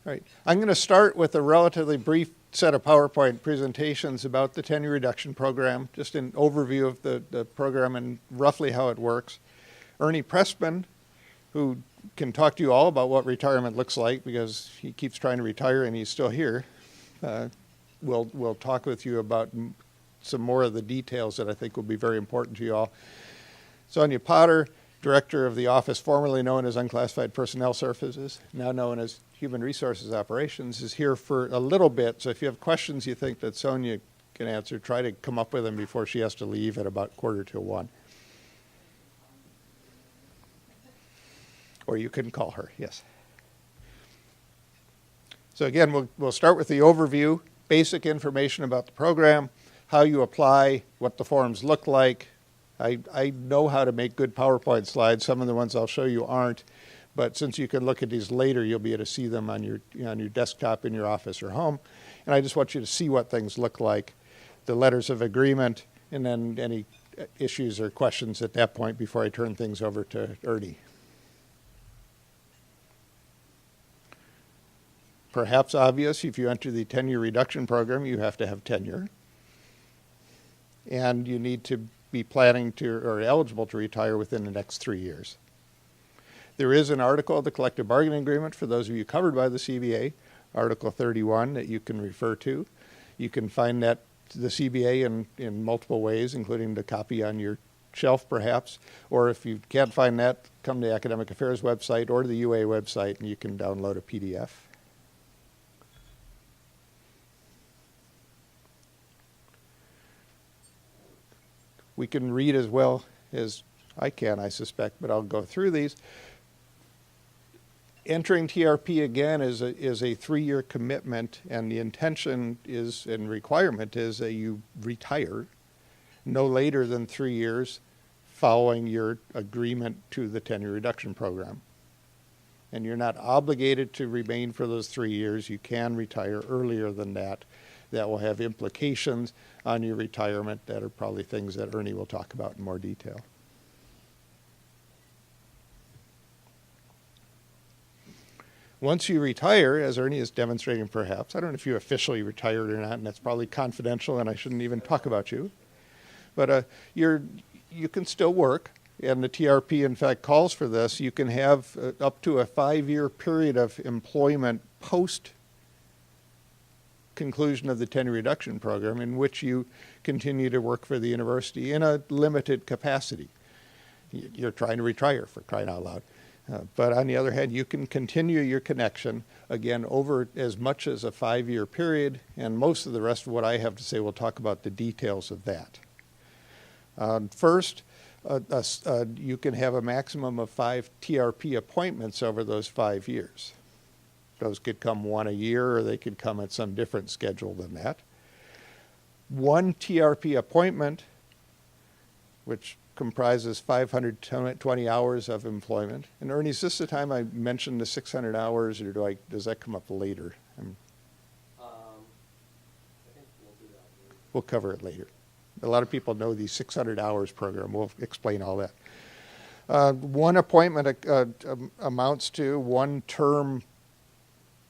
All right. I'm going to start with a relatively brief set of PowerPoint presentations about the Tenure Reduction Program, just an overview of the program and roughly how it works. Ernie Pressman, who can talk to you all about what retirement looks like because he keeps trying to retire and he's still here, will talk with you about some more of the details that I think will be very important to you all. Sonia Potter, Director of the office formerly known as Unclassified Personnel Services, now known as Human Resources Operations, is here for a little bit. So if you have questions you think that Sonia can answer, try to come up with them before she has to leave at about 1:45. Or you can call her, yes. So again, we'll start with the overview, basic information about the program, how you apply, what the forms look like. I know how to make good PowerPoint slides. Some of the ones I'll show you aren't, but since you can look at these later, you'll be able to see them on your desktop in your office or home. And I just want you to see what things look like, the letters of agreement, and then any issues or questions at that point before I turn things over to Ernie. Perhaps obvious, if you enter the Tenure Reduction Program, you have to have tenure. And you need to be planning to or eligible to retire within the next 3 years. There is an article of the collective bargaining agreement for those of you covered by the CBA, Article 31, that you can refer to. You can find that the CBA in multiple ways, including the copy on your shelf perhaps, or if you can't find that, come to the Academic Affairs website or the UA website and you can download a PDF. We can read as well as I can, I suspect, but I'll go through these. Entering TRP again is a 3-year commitment, and the intention is and requirement is that you retire no later than 3 years following your agreement to the Tenure Reduction Program. And you're not obligated to remain for those 3 years. You can retire earlier than that. That will have implications on your retirement that are probably things that Ernie will talk about in more detail. Once you retire, as Ernie is demonstrating perhaps, I don't know if you officially retired or not, and that's probably confidential and I shouldn't even talk about you, but you can still work, and the TRP in fact calls for this. You can have up to a 5-year period of employment post conclusion of the Tenure Reduction Program in which you continue to work for the university in a limited capacity. You're trying to retire, for crying out loud. But on the other hand, you can continue your connection, again, over as much as a 5-year period, and most of the rest of what I have to say, we'll talk about the details of that. First, you can have a maximum of 5 TRP appointments over those 5 years. Those could come 1 a year, or they could come at some different schedule than that. 1 TRP appointment, which comprises 520 hours of employment. And Ernie, is this the time I mentioned the 600 hours, or does that come up later? I think we'll do that later. We'll cover it later. A lot of people know the 600 hours program. We'll explain all that. 1 appointment amounts to 1 term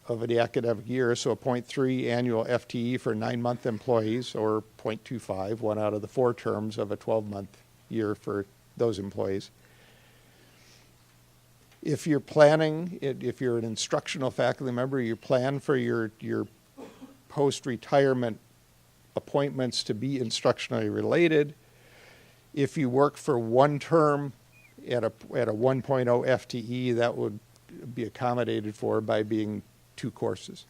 of the academic year, so a 0.3 annual FTE for 9-month employees, or 0.25, 1 out of the 4 terms of a 12-month year for those employees. If you're planning, if you're an instructional faculty member, you plan for your post-retirement appointments to be instructionally related. If you work for 1 term at a 1.0 FTE, that would be accommodated for by being 2 courses.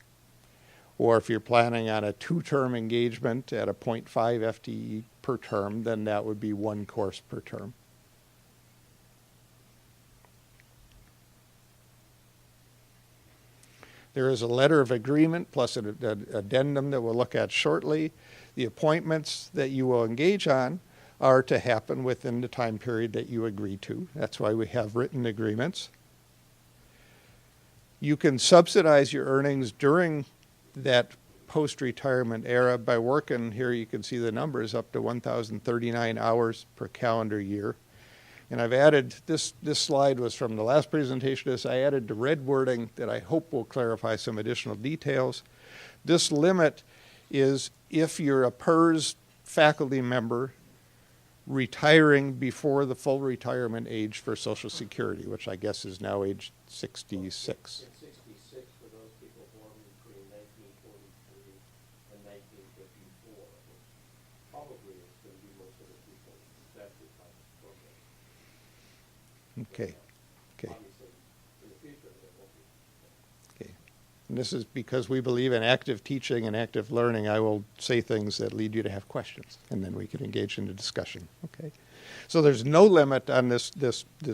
Or if you're planning on a 2-term engagement at a 0.5 FTE per term, then that would be 1 course per term. There is a letter of agreement plus an addendum that we'll look at shortly. The appointments that you will engage on are to happen within the time period that you agree to. That's why we have written agreements. You can subsidize your earnings during that post-retirement era by working, here you can see the numbers, up to 1,039 hours per calendar year. And I've added, this slide was from the last presentation, I added the red wording that I hope will clarify some additional details. This limit is if you're a PERS faculty member retiring before the full retirement age for Social Security, which I guess is now age 66. It's 66 for those people born between 1943 and 1954, which probably is going to be most of the people affected by this program. Okay. Okay. Obviously, in the future, there won't be. Okay. And this is because we believe in active teaching and active learning. I will say things that lead you to have questions, and then we can engage in a discussion. Okay. So there's no limit on this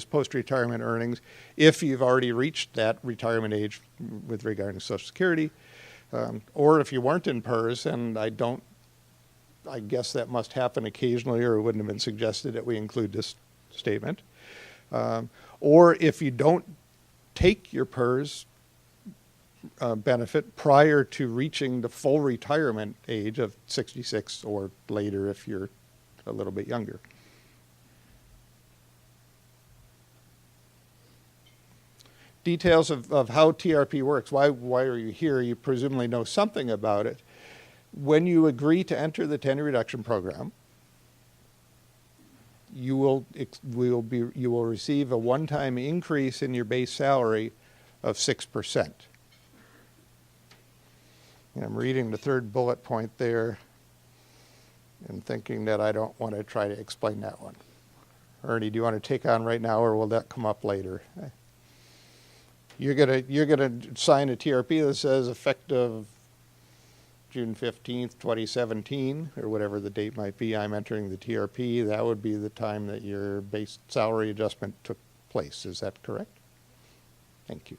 post-retirement earnings if you've already reached that retirement age with regard to Social Security, or if you weren't in PERS, and I guess that must happen occasionally, or it wouldn't have been suggested that we include this statement. Or if you don't take your PERS benefit prior to reaching the full retirement age of 66 or later if you're a little bit younger. Details of how TRP works. Why are you here? You presumably know something about it. When you agree to enter the Tenure Reduction Program, you will receive a one-time increase in your base salary of 6%. And I'm reading the third bullet point there and thinking that I don't want to try to explain that one. Ernie, do you want to take on right now, or will that come up later? You're gonna sign a TRP that says effective June 15th, 2017, or whatever the date might be, I'm entering the TRP. That would be the time that your base salary adjustment took place. Is that correct? Thank you.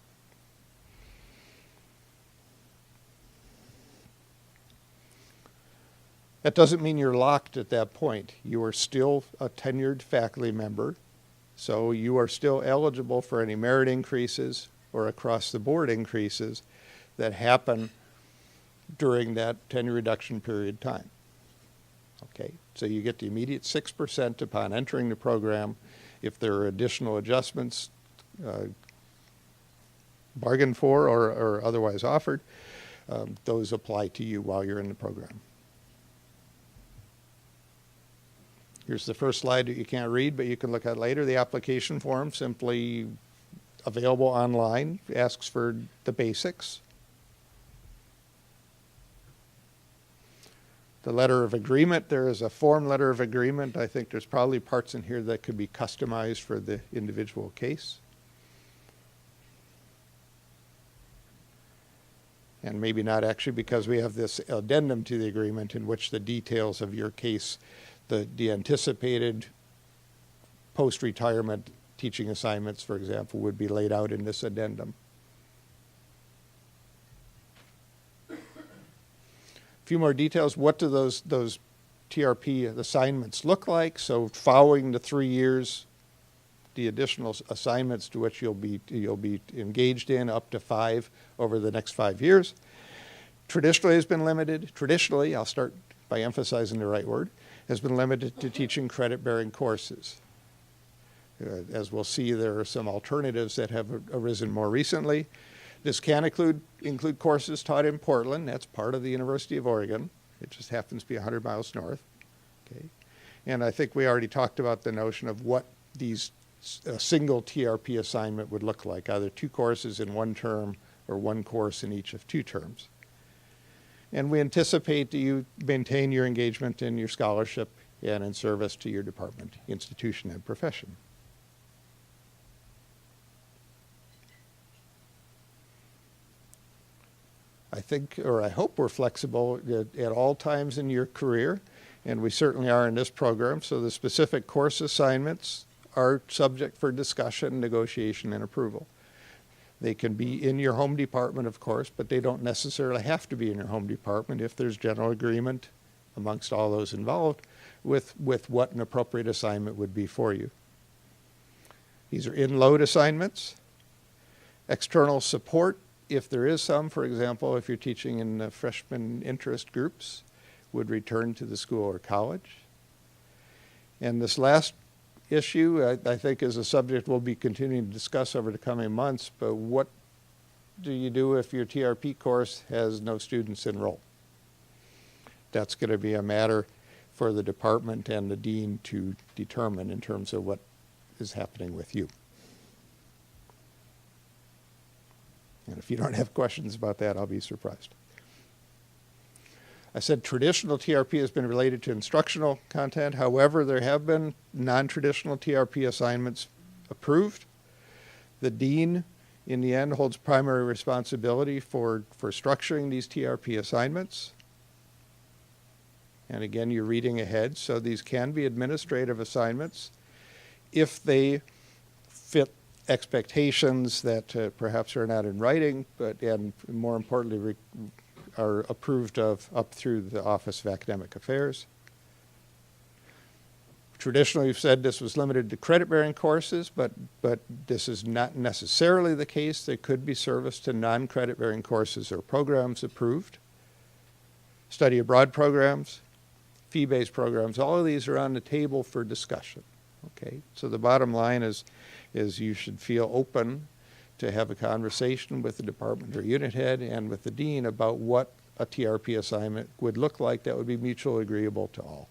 That doesn't mean you're locked at that point. You are still a tenured faculty member, so you are still eligible for any merit increases or across-the-board increases that happen during that tenure reduction period time. Okay, so you get the immediate 6% upon entering the program. If there are additional adjustments bargained for or otherwise offered, those apply to you while you're in the program. Here's the first slide that you can't read, but you can look at later. The application form, simply available online, asks for the basics. The letter of agreement, there is a form letter of agreement. I think there's probably parts in here that could be customized for the individual case. And maybe not actually, because we have this addendum to the agreement in which the details of your case, the anticipated post-retirement teaching assignments, for example, would be laid out in this addendum. A few more details. What do those TRP assignments look like? So following the 3 years, the additional assignments to which you'll be engaged in, up to 5 over the next 5 years. Traditionally has been limited. Traditionally, I'll start by emphasizing the right word, has been limited to teaching credit-bearing courses. As we'll see, there are some alternatives that have arisen more recently. This can include courses taught in Portland. That's part of the University of Oregon. It just happens to be 100 miles north. Okay, and I think we already talked about the notion of what a single TRP assignment would look like, either 2 courses in 1 term or 1 course in each of 2 terms. And we anticipate that you maintain your engagement in your scholarship and in service to your department, institution, and profession. I think, or I hope, we're flexible at all times in your career, and we certainly are in this program. So the specific course assignments are subject for discussion, negotiation, and approval. They can be in your home department, of course, but they don't necessarily have to be in your home department if there's general agreement amongst all those involved with what an appropriate assignment would be for you. These are in-load assignments. External support, if there is some, for example, if you're teaching in freshman interest groups, would return to the school or college. And this last issue, I think, is a subject we'll be continuing to discuss over the coming months, but what do you do if your TRP course has no students enrolled? That's going to be a matter for the department and the dean to determine in terms of what is happening with you. And if you don't have questions about that, I'll be surprised. I said traditional TRP has been related to instructional content. However, there have been non-traditional TRP assignments approved. The dean, in the end, holds primary responsibility for structuring these TRP assignments. And again, you're reading ahead, so these can be administrative assignments if they fit expectations that perhaps are not in writing, but, and more importantly, are approved of up through the Office of Academic Affairs. Traditionally, we've said this was limited to credit-bearing courses, but this is not necessarily the case. There could be service to non-credit-bearing courses or programs approved. Study abroad programs, fee-based programs, all of these are on the table for discussion. Okay, so the bottom line is you should feel open to have a conversation with the department or unit head and with the dean about what a TRP assignment would look like that would be mutually agreeable to all.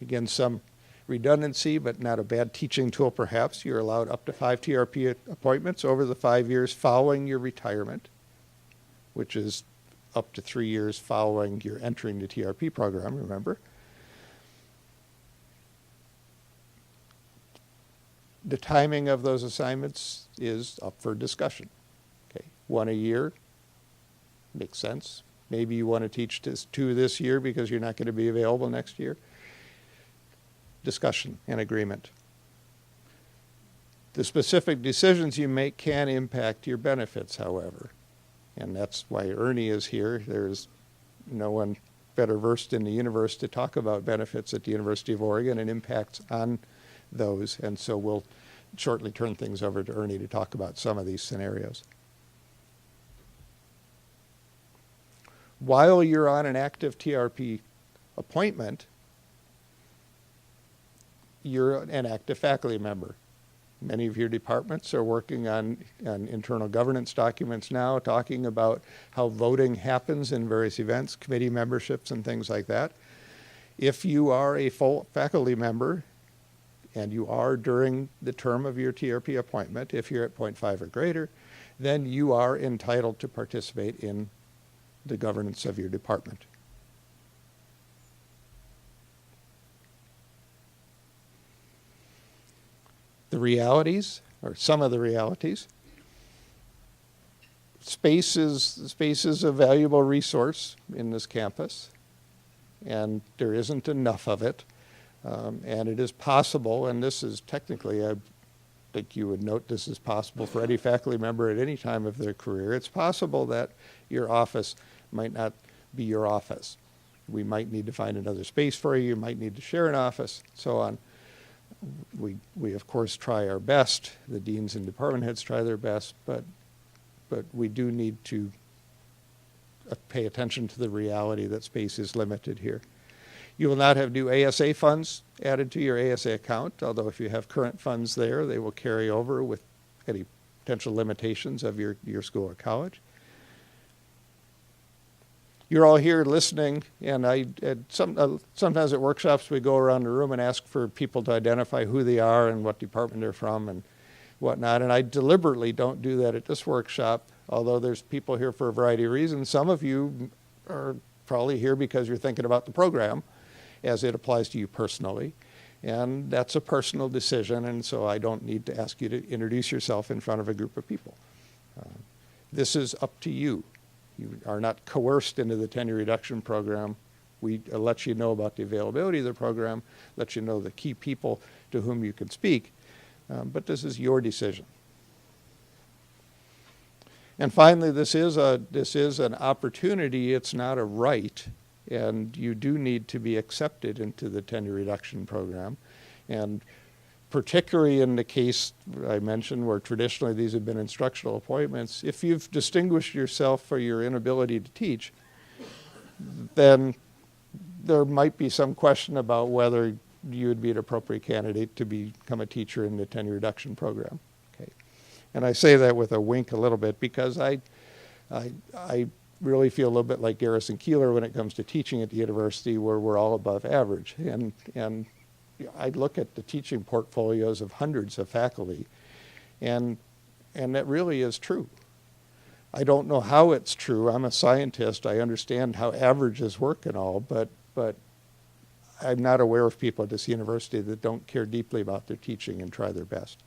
Again, some redundancy, but not a bad teaching tool perhaps. You're allowed up to 5 TRP appointments over the 5 years following your retirement, which is up to 3 years following your entering the TRP program, remember. The timing of those assignments is up for discussion. Okay, 1 a year makes sense. Maybe you want to teach 2 this year because you're not going to be available next year. Discussion and agreement. The specific decisions you make can impact your benefits, however, and that's why Ernie is here. There's no one better versed in the universe to talk about benefits at the University of Oregon and impacts on those, and so we'll shortly turn things over to Ernie to talk about some of these scenarios. While you're on an active TRP appointment, you're an active faculty member. Many of your departments are working on internal governance documents now, talking about how voting happens in various events, committee memberships and things like that. If you are a full faculty member, and you are during the term of your TRP appointment, if you're at 0.5 or greater, then you are entitled to participate in the governance of your department. The realities, or some of the realities. Space is a valuable resource in this campus, and there isn't enough of it. And it is possible, and this is technically, I think you would note this is possible for any faculty member at any time of their career. It's possible that your office might not be your office. We might need to find another space for you. You might need to share an office, so on. We of course try our best. The deans and department heads try their best, but we do need to pay attention to the reality that space is limited here. You will not have new ASA funds added to your ASA account, although if you have current funds there, they will carry over with any potential limitations of your school or college. You're all here listening, and sometimes at workshops we go around the room and ask for people to identify who they are and what department they're from and whatnot, and I deliberately don't do that at this workshop, although there's people here for a variety of reasons. Some of you are probably here because you're thinking about the program as it applies to you personally, and that's a personal decision, and so I don't need to ask you to introduce yourself in front of a group of people. This is up to you. You are not coerced into the tenure reduction program. We let you know about the availability of the program, let you know the key people to whom you can speak, but this is your decision. And finally, this is an opportunity, it's not a right, and you do need to be accepted into the tenure reduction program. And particularly in the case I mentioned where traditionally these have been instructional appointments, if you've distinguished yourself for your inability to teach, then there might be some question about whether you would be an appropriate candidate to become a teacher in the tenure reduction program. Okay, and I say that with a wink a little bit because I really feel a little bit like Garrison Keillor when it comes to teaching at the university, where we're all above average. And I look at the teaching portfolios of hundreds of faculty, and that really is true. I don't know how it's true. I'm a scientist. I understand how averages work and all, but I'm not aware of people at this university that don't care deeply about their teaching and try their best.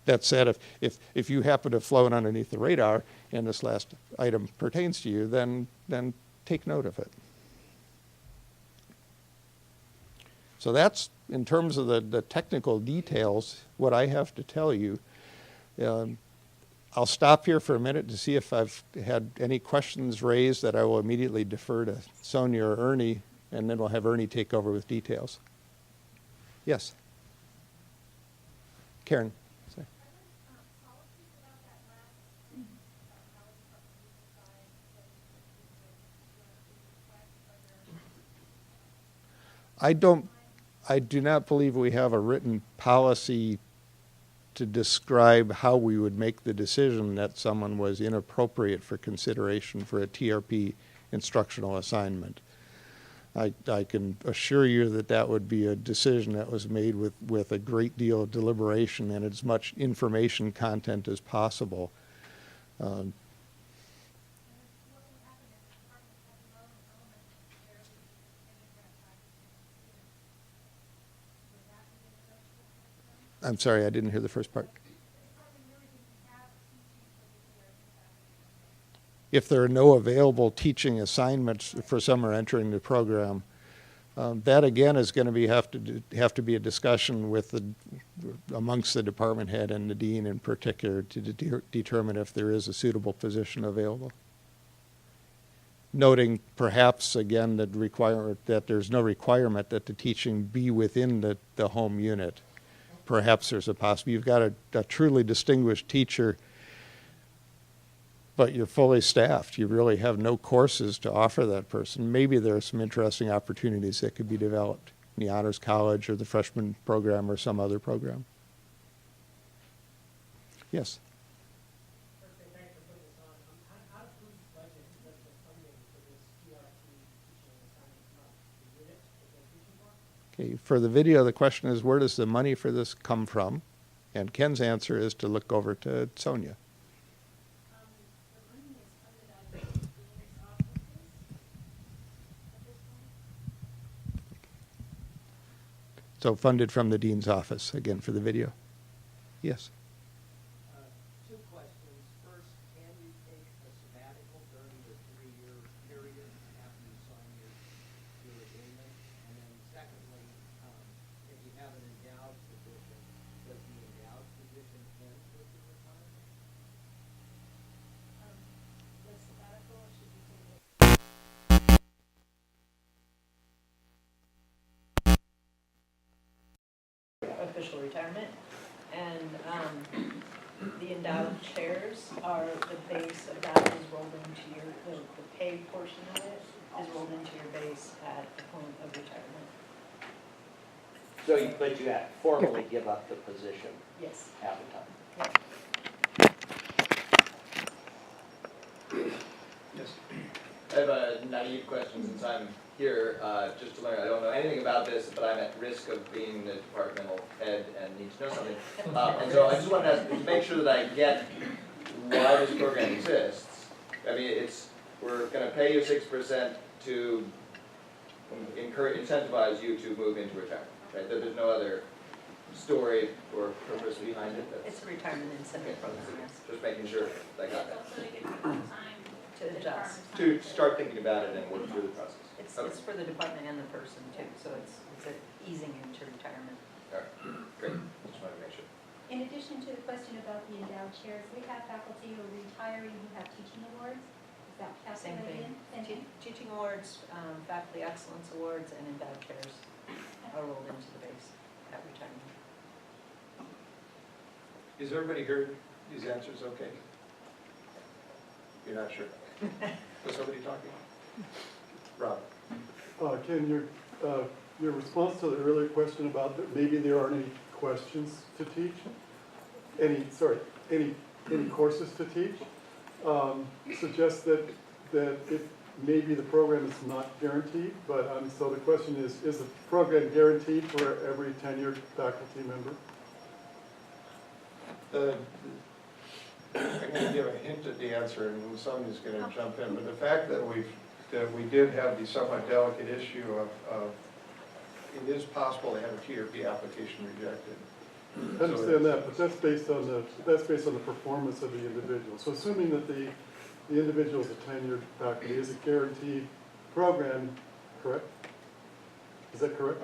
That said, if you happen to float underneath the radar and this last item pertains to you, then take note of it. So that's, in terms of the technical details, what I have to tell you. I'll stop here for a minute to see if I've had any questions raised that I will immediately defer to Sonia or Ernie, and then we'll have Ernie take over with details. Yes? Karen? Sorry. I do not believe we have a written policy to describe how we would make the decision that someone was inappropriate for consideration for a TRP instructional assignment. I can assure you that that would be a decision that was made with a great deal of deliberation and as much information content as possible. I'm sorry, I didn't hear the first part. If there are no available teaching assignments for someone entering the program, that again is going to have to be a discussion with amongst the department head and the dean in particular to determine if there is a suitable position available. Noting perhaps again that there's no requirement that the teaching be within the home unit. Perhaps there's a possibility. You've got a truly distinguished teacher, but you're fully staffed. You really have no courses to offer that person. Maybe there are some interesting opportunities that could be developed in the Honors College or the freshman program or some other program. Yes? Okay, for the video, the question is, where does the money for this come from? And Ken's answer is to look over to Sonia. So funded from the dean's office, again, for the video. Yes? Two questions. First, can you take a sabbatical during the 3-year period after you sign your agreement? And then secondly, if you have an endowed position, does the endowed position end with the retirement? The sabbatical should be taken. Official retirement, and the endowed chairs are the base of that is rolled into your, the pay portion of it is rolled into your base at the point of retirement. So, but you formally give up the position Yes. half the time? Yep. Yes. I have a naive question since I'm here, just to learn. I don't know anything about this, but I'm at risk of being the departmental head and need to know something. And so I just wanted to ask, to make sure that I get why this program exists. I mean, we're going to pay you 6% to incentivize you to move into retirement, right? There's no other story or purpose behind it. It's a retirement incentive program, yes, Just making sure I got that. to adjust. To start thinking about it and work through the process. It's for the department and the person too, so it's an easing into retirement. All right, great. Just wanted to make sure. In addition to the question about the endowed chairs, we have faculty who are retiring who have teaching awards. Is that Same calculated thing. in? Same thing? Teaching awards, faculty excellence awards, and endowed chairs are rolled into the base at retirement. Is everybody heard these answers okay? You're not sure? Was somebody talking? Rob? Ken, your response to the earlier question about that maybe there aren't any questions to teach, any courses to teach, suggests that maybe the program is not guaranteed, but, so the question is the program guaranteed for every tenured faculty member? I'm going to give a hint at the answer, and somebody's going to jump in, but the fact that we did have the somewhat delicate issue of it is possible to have a TRP application rejected. I understand that, but that's based on the performance of the individual. So assuming that the individual is a tenured faculty, is a guaranteed program, correct? Is that correct?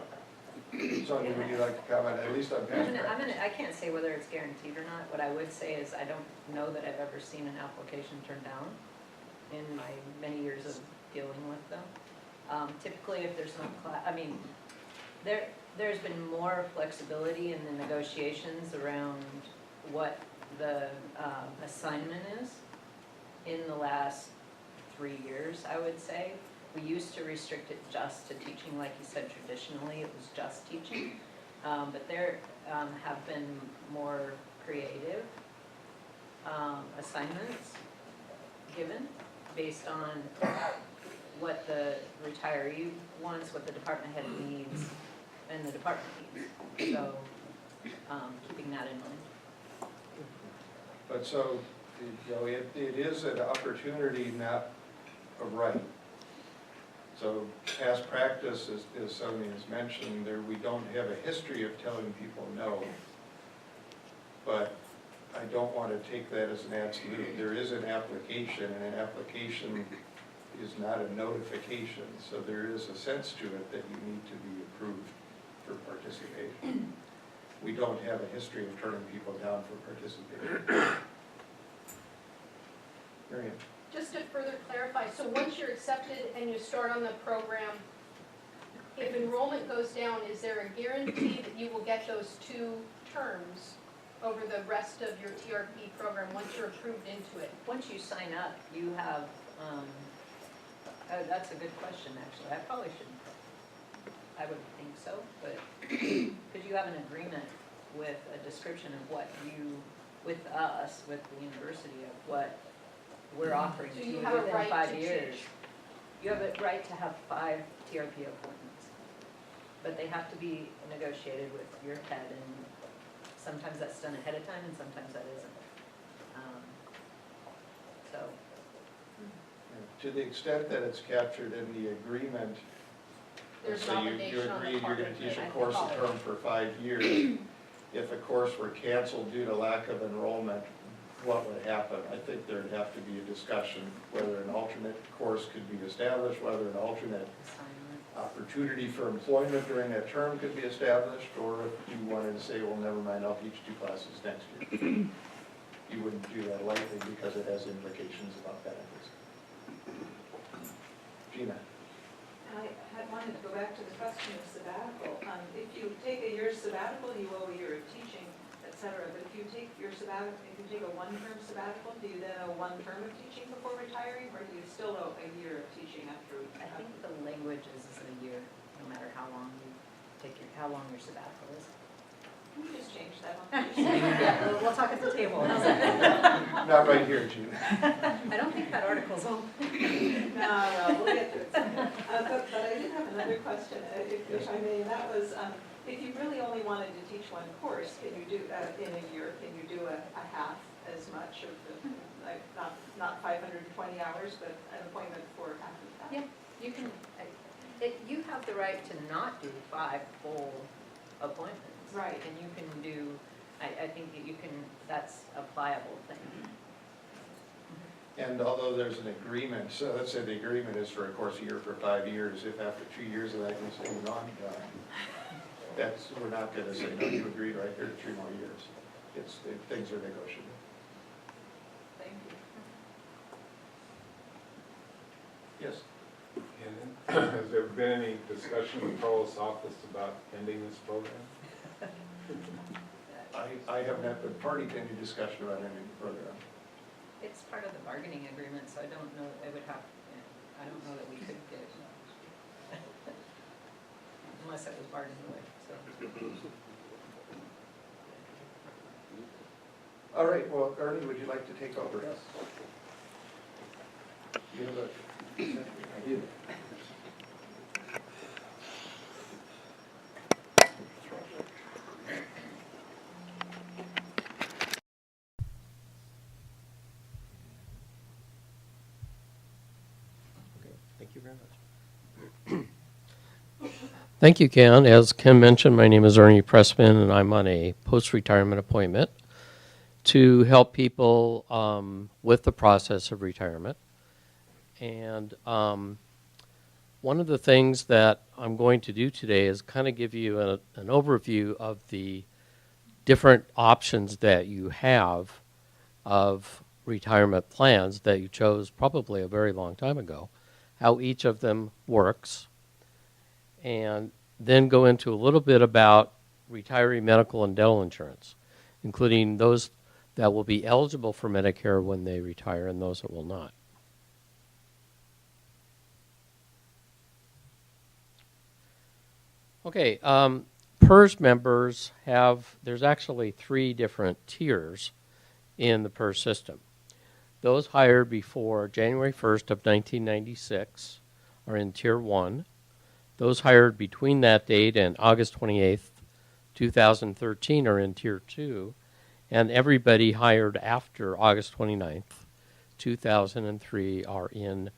Sonia, would you like to comment, at least on past practice? I can't say whether it's guaranteed or not. What I would say is I don't know that I've ever seen an application turned down in my many years of dealing with them. Typically, if there's no class, I mean, there's been more flexibility in the negotiations around what the assignment is in the last 3 years, I would say. We used to restrict it just to teaching, like you said, traditionally it was just teaching. But there have been more creative assignments given based on what the retiree wants, what the department head needs, and the department needs. So keeping that in mind. But so, you know, it is an opportunity, not a right. So past practice, as Sonia has mentioned, we don't have a history of telling people no. But I don't want to take that as an absolute. There is an application, and an application is not a notification. So there is a sense to it that you need to be approved for participation. We don't have a history of turning people down for participation. Marian. Just to further clarify, so once you're accepted and you start on the program, if enrollment goes down, is there a guarantee that you will get those 2 terms over the rest of your TRP program once you're approved into it? Once you sign up, you have, that's a good question, actually. I probably should, I would think so, but, because you have an agreement with a description of what you, with us, with the university, of what we're offering So to you you have a within right 5 to years. choose. You have a right to have 5 TRP appointments, but they have to be negotiated with your head, and sometimes that's done ahead of time, and sometimes that isn't. So, To the extent that it's captured in the agreement, There's so an you obligation on agree the you're part going of to teach the a course college. term for 5 years. If a course were canceled due to lack of enrollment, what would happen? I think there'd have to be a discussion whether an alternate course could be established, whether an alternate assignment. opportunity for employment during that term could be established, or if you wanted to say, well, never mind, I'll teach 2 classes next year. You wouldn't do that lightly because it has implications about benefits. Gina. I wanted to go back to the question of sabbatical. If you take a year's sabbatical, you owe a year of teaching, et cetera. But if you take your sabbatical, if you take a 1-term sabbatical, do you then owe 1 term of teaching before retiring, or do you still owe a year of teaching after? I think the language is a year, no matter how long you take how long your sabbatical is. Can you just change that one? Yeah, we'll talk at the table. How's that? Not right here, Gina. I don't think that article's on. No, we'll get to it. But I did have another question, if I may, and that was, if you really only wanted to teach 1 course, can you do, in a year, can you do a half as much of the, like, not 520 hours, but an appointment for half of that? Yeah, you can, you have the right to not do 5 full appointments. Right. And you can do, I think that you can, that's a pliable thing. And although there's an agreement, so let's say the agreement is for a course a year for 5 years, if after 2 years of that you say, no, I'm done, that's, we're not gonna say, no, you agreed right here to 3 more years. Things are negotiable. Thank you. Yes? And has there been any discussion with the Provost's office about ending this program? I have not been party to any discussion about any program. It's part of the bargaining agreement, so I don't know, I don't know that we could get unless it was bargained away, so. All right, well, Ernie, would you like to take over? Yes. You have a... I do. Thank you very much. Thank you, Ken. As Ken mentioned, my name is Ernie Pressman, and I'm on a post-retirement appointment to help people with the process of retirement. And one of the things that I'm going to do today is kind of give you an overview of the different options that you have of retirement plans that you chose probably a very long time ago, how each of them works, and then go into a little bit about retiree medical and dental insurance, including those that will be eligible for Medicare when they retire and those that will not. Okay, PERS members there's actually 3 different tiers in the PERS system. Those hired before January 1st of 1996 are in Tier 1. Those hired between that date and August 28th, 2013 are in Tier 2. And everybody hired after August 29th, 2003 are in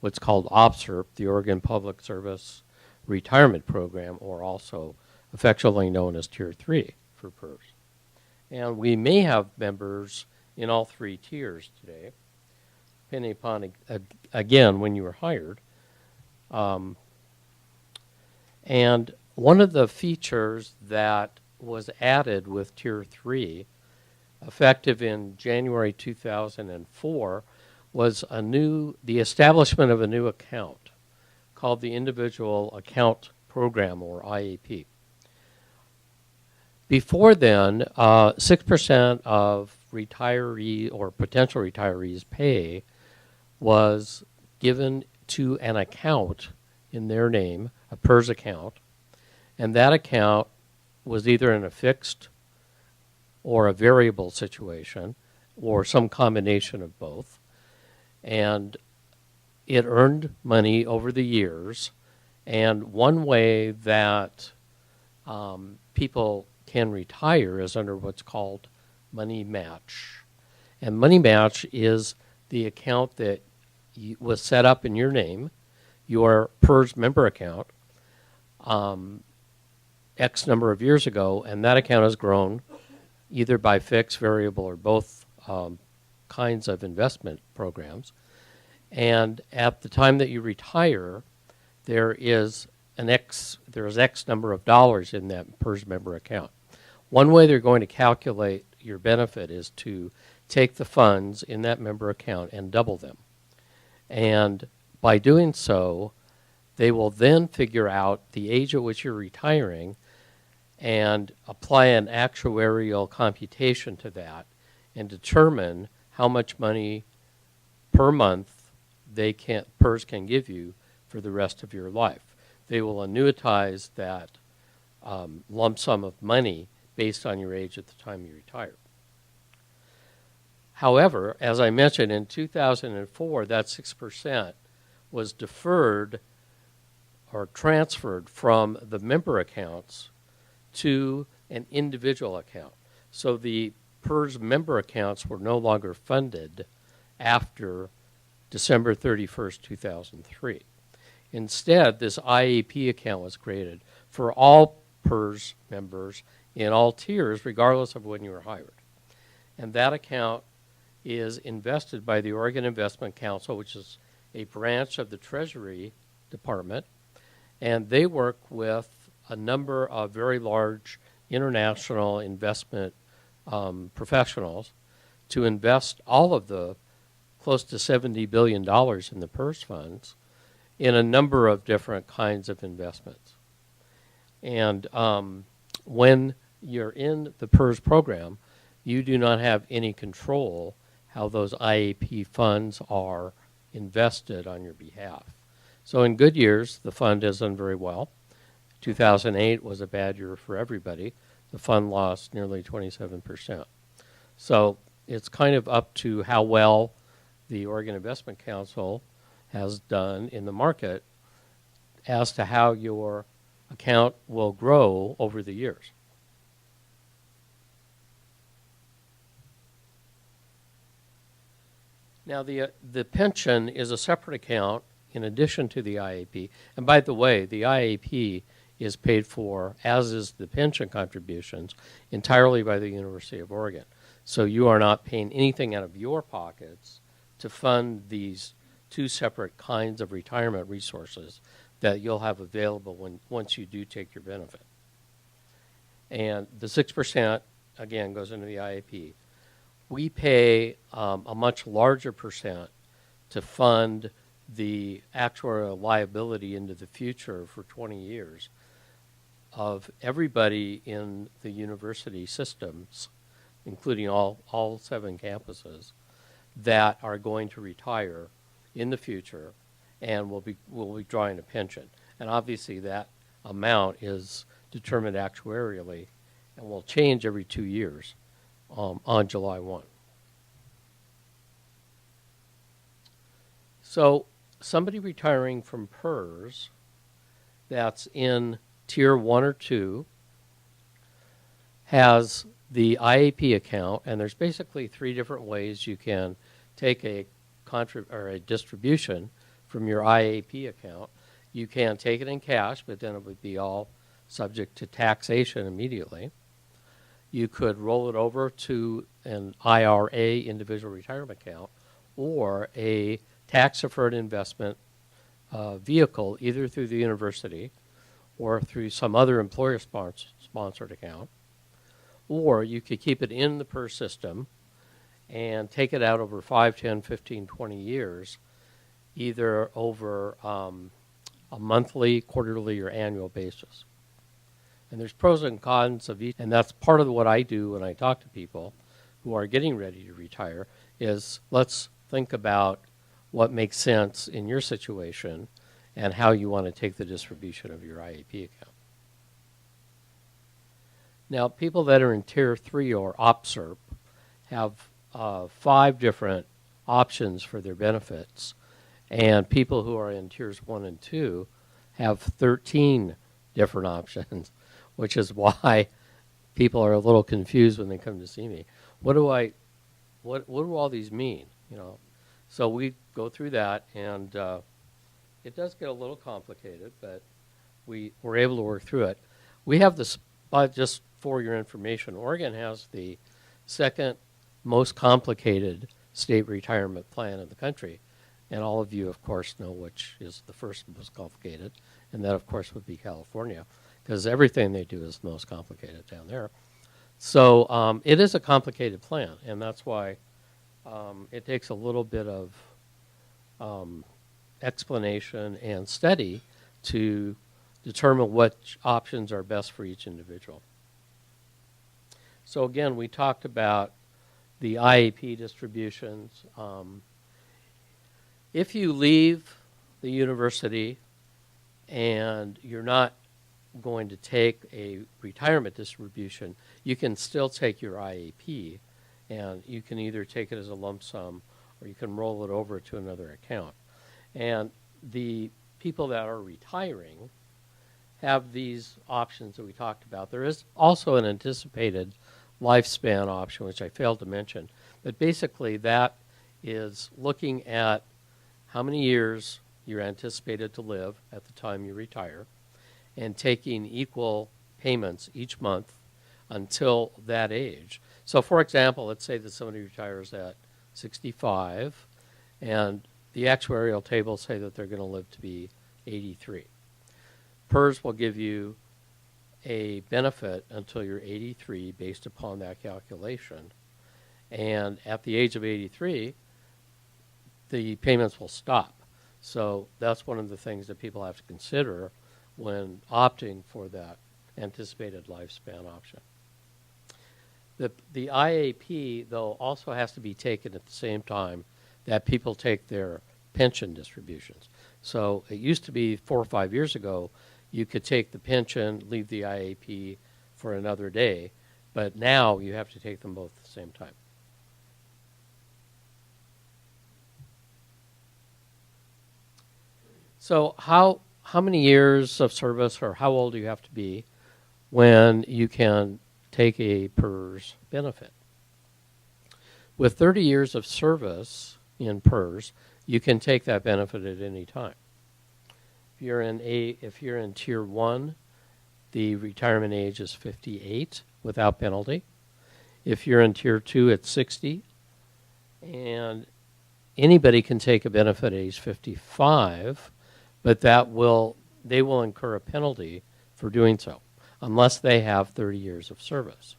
what's called OPSRP, the Oregon Public Service Retirement Program, or also affectionately known as Tier 3 for PERS. And we may have members in all 3 tiers today, depending upon, again, when you were hired. And one of the features that was added with Tier 3, effective in January 2004, was the establishment of a new account called the Individual Account Program, or IAP. Before then, 6% of retiree or potential retirees' pay was given to an account in their name, a PERS account, and that account was either in a fixed or a variable situation, or some combination of both. And it earned money over the years. And one way that people can retire is under what's called money match. And money match is the account that was set up in your name, your PERS member account, X number of years ago, and that account has grown either by fixed, variable, or both kinds of investment programs. And at the time that you retire, there is X number of dollars in that PERS member account. One way they're going to calculate your benefit is to take the funds in that member account and double them. And by doing so, they will then figure out the age at which you're retiring and apply an actuarial computation to that and determine how much money per month PERS can give you for the rest of your life. They will annuitize that lump sum of money based on your age at the time you retire. However, as I mentioned, in 2004, that 6% was deferred or transferred from the member accounts to an individual account. So the PERS member accounts were no longer funded after December 31st, 2003. Instead, this IAP account was created for all PERS members in all tiers, regardless of when you were hired. And that account is invested by the Oregon Investment Council, which is a branch of the Treasury Department, and they work with a number of very large international investment professionals to invest all of the close to $70 billion in the PERS funds in a number of different kinds of investments. And when you're in the PERS program, you do not have any control how those IAP funds are invested on your behalf. So in good years, the fund has done very well. 2008 was a bad year for everybody. The fund lost nearly 27%. So it's kind of up to how well the Oregon Investment Council has done in the market as to how your account will grow over the years. Now, the pension is a separate account in addition to the IAP. And by the way, the IAP is paid for, as is the pension contributions, entirely by the University of Oregon. So you are not paying anything out of your pockets to fund these two separate kinds of retirement resources that you'll have available once you do take your benefit. And the 6%, again, goes into the IAP. We pay a much larger percent to fund the actuarial liability into the future for 20 years of everybody in the university systems, including all 7 campuses, that are going to retire in the future and will be drawing a pension. And obviously that amount is determined actuarially and will change every 2 years on July 1. So somebody retiring from PERS that's in Tier 1 or 2 has the IAP account, and there's basically 3 different ways you can take a distribution from your IAP account. You can take it in cash, but then it would be all subject to taxation immediately. You could roll it over to an IRA, individual retirement account, or a tax-deferred investment vehicle, either through the university or through some other employer-sponsored account. Or you could keep it in the PERS system and take it out over 5, 10, 15, 20 years, either over a monthly, quarterly, or annual basis. And there's pros and cons of each, and that's part of what I do when I talk to people who are getting ready to retire, is let's think about what makes sense in your situation and how you want to take the distribution of your IAP account. Now, people that are in Tier 3 or OPSERP have 5 different options for their benefits, and people who are in Tiers 1 and 2 have 13 different options, which is why people are a little confused when they come to see me. What do all these mean? You know, so we go through that, and it does get a little complicated, but we're able to work through it. We have this, just for your information, Oregon has the second most complicated state retirement plan in the country, and all of you, of course, know which is the first most complicated, and that, of course, would be California, because everything they do is most complicated down there. So it is a complicated plan, and that's why it takes a little bit of explanation and study to determine which options are best for each individual. So again, we talked about the IAP distributions. If you leave the university and you're not going to take a retirement distribution, you can still take your IAP, and you can either take it as a lump sum or you can roll it over to another account. And the people that are retiring have these options that we talked about. There is also an anticipated lifespan option, which I failed to mention, but basically that is looking at how many years you're anticipated to live at the time you retire and taking equal payments each month until that age. So for example, let's say that somebody retires at 65 and the actuarial tables say that they're going to live to be 83. PERS will give you a benefit until you're 83 based upon that calculation. And at the age of 83, the payments will stop. So that's one of the things that people have to consider when opting for that anticipated lifespan option. The IAP, though, also has to be taken at the same time that people take their pension distributions. So it used to be 4 or 5 years ago, you could take the pension, leave the IAP for another day, but now you have to take them both at the same time. So how many years of service or how old do you have to be when you can take a PERS benefit? With 30 years of service in PERS, you can take that benefit at any time. If you're in Tier 1, the retirement age is 58 without penalty. If you're in Tier 2, it's 60. And anybody can take a benefit at age 55, but they will incur a penalty for doing so, unless they have 30 years of service.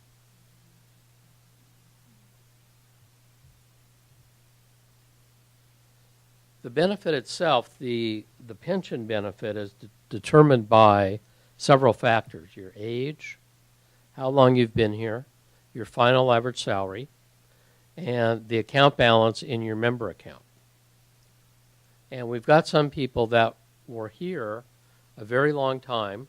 The benefit itself, the pension benefit, is determined by several factors: your age, how long you've been here, your final average salary, and the account balance in your member account. And we've got some people that were here a very long time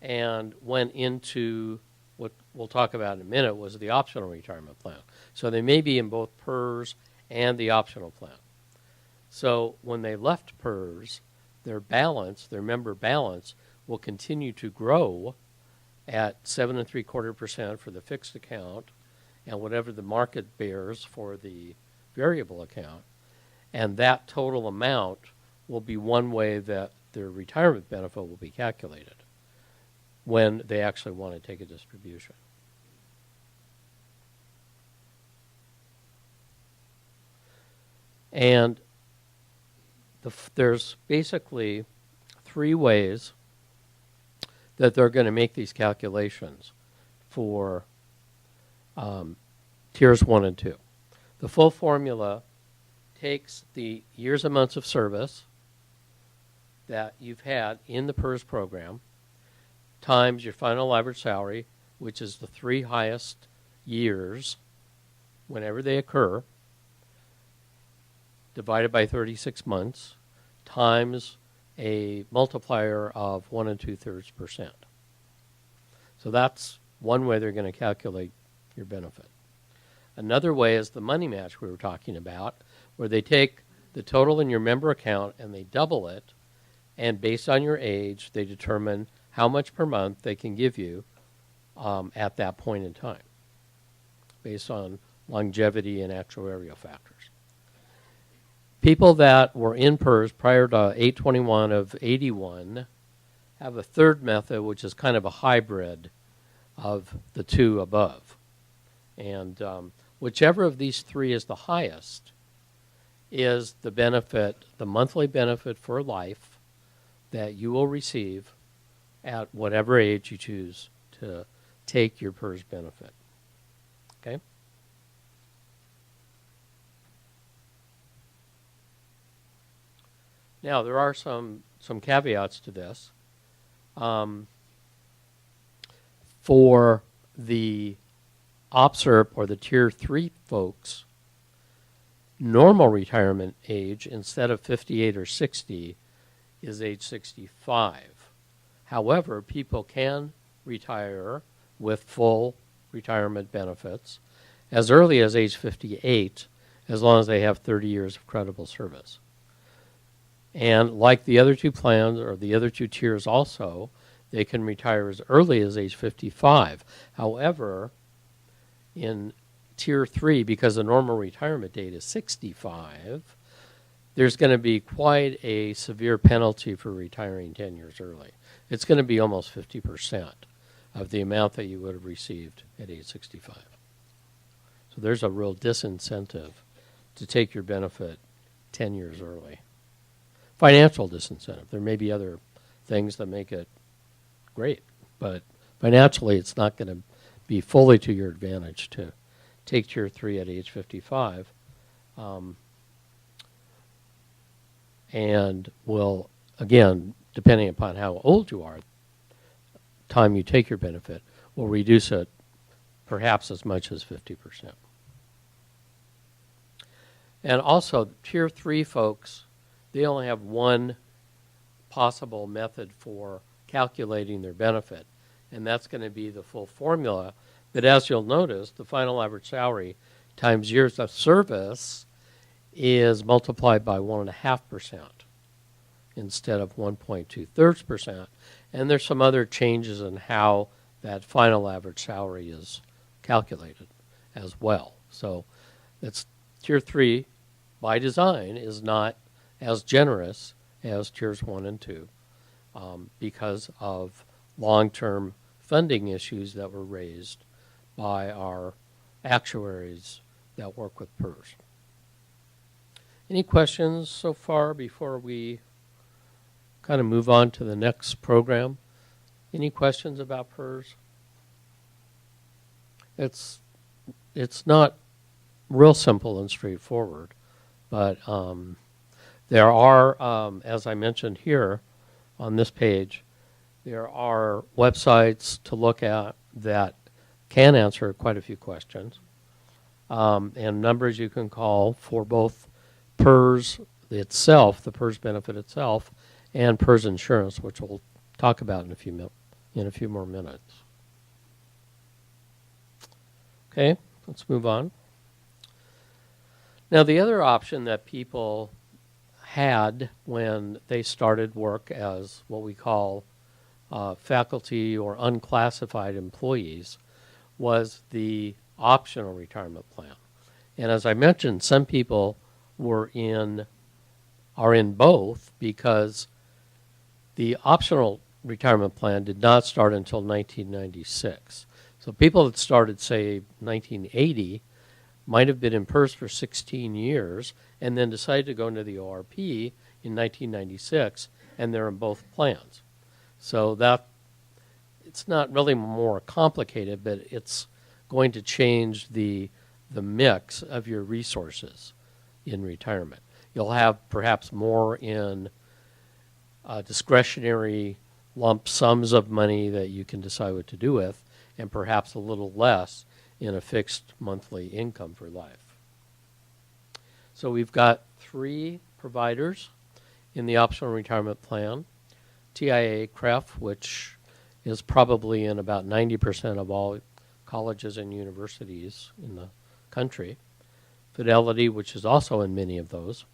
and went into what we'll talk about in a minute was the optional retirement plan. So they may be in both PERS and the optional plan. So when they left PERS, their member balance, will continue to grow at 7.75% for the fixed account and whatever the market bears for the variable account. And that total amount will be one way that their retirement benefit will be calculated when they actually want to take a distribution. And there's basically three ways that they're going to make these calculations for tiers 1 and 2. The full formula takes the years and months of service that you've had in the PERS program times your final average salary, which is the three highest years whenever they occur, divided by 36 months, times a multiplier of 1 2/3%. So that's one way they're going to calculate your benefit. Another way is the money match we were talking about, where they take the total in your member account and they double it, and based on your age, they determine how much per month they can give you at that point in time, based on longevity and actuarial factors. People that were in PERS prior to 8/21 of 81 have a third method, which is kind of a hybrid of the two above. And whichever of these three is the highest is the benefit, the monthly benefit for life that you will receive at whatever age you choose to take your PERS benefit. Okay? Now, there are some caveats to this. For the OPSERP or the Tier 3 folks, normal retirement age, instead of 58 or 60, is age 65. However, people can retire with full retirement benefits as early as age 58, as long as they have 30 years of credible service. And like the other two plans, or the other two tiers also, they can retire as early as age 55. However, in Tier 3, because the normal retirement date is 65, there's going to be quite a severe penalty for retiring 10 years early. It's going to be almost 50% of the amount that you would have received at age 65. So there's a real disincentive to take your benefit 10 years early. Financial disincentive. There may be other things that make it great, but financially it's not going to be fully to your advantage to take Tier 3 at age 55. And will, again, depending upon how old you are, time you take your benefit, will reduce it perhaps as much as 50%. And also, Tier 3 folks, they only have one possible method for calculating their benefit. And that's going to be the full formula. But as you'll notice, the final average salary times years of service is multiplied by 1.5% instead of 1.2%. And there's some other changes in how that final average salary is calculated as well. So it's Tier 3, by design, is not as generous as Tiers 1 and 2 because of long-term funding issues that were raised by our actuaries that work with PERS. Any questions so far before we kind of move on to the next program? Any questions about PERS? It's not real simple and straightforward, but there are, as I mentioned here on this page, there are websites to look at that can answer quite a few questions, and numbers you can call for both PERS itself, the PERS benefit itself, and PERS insurance, which we'll talk about in a few more minutes. Okay, let's move on. Now, the other option that people had when they started work as what we call faculty or unclassified employees was the optional retirement plan. And as I mentioned, some people are in both because the optional retirement plan did not start until 1996. So people that started, say, 1980 might have been in PERS for 16 years and then decided to go into the ORP in 1996, and they're in both plans. So that it's not really more complicated, but it's going to change the mix of your resources in retirement. You'll have perhaps more in discretionary lump sums of money that you can decide what to do with, and perhaps a little less in a fixed monthly income for life. So we've got 3 providers in the optional retirement plan. TIA CREF, which is probably in about 90% of all colleges and universities in the country. Fidelity, which is also in many of those.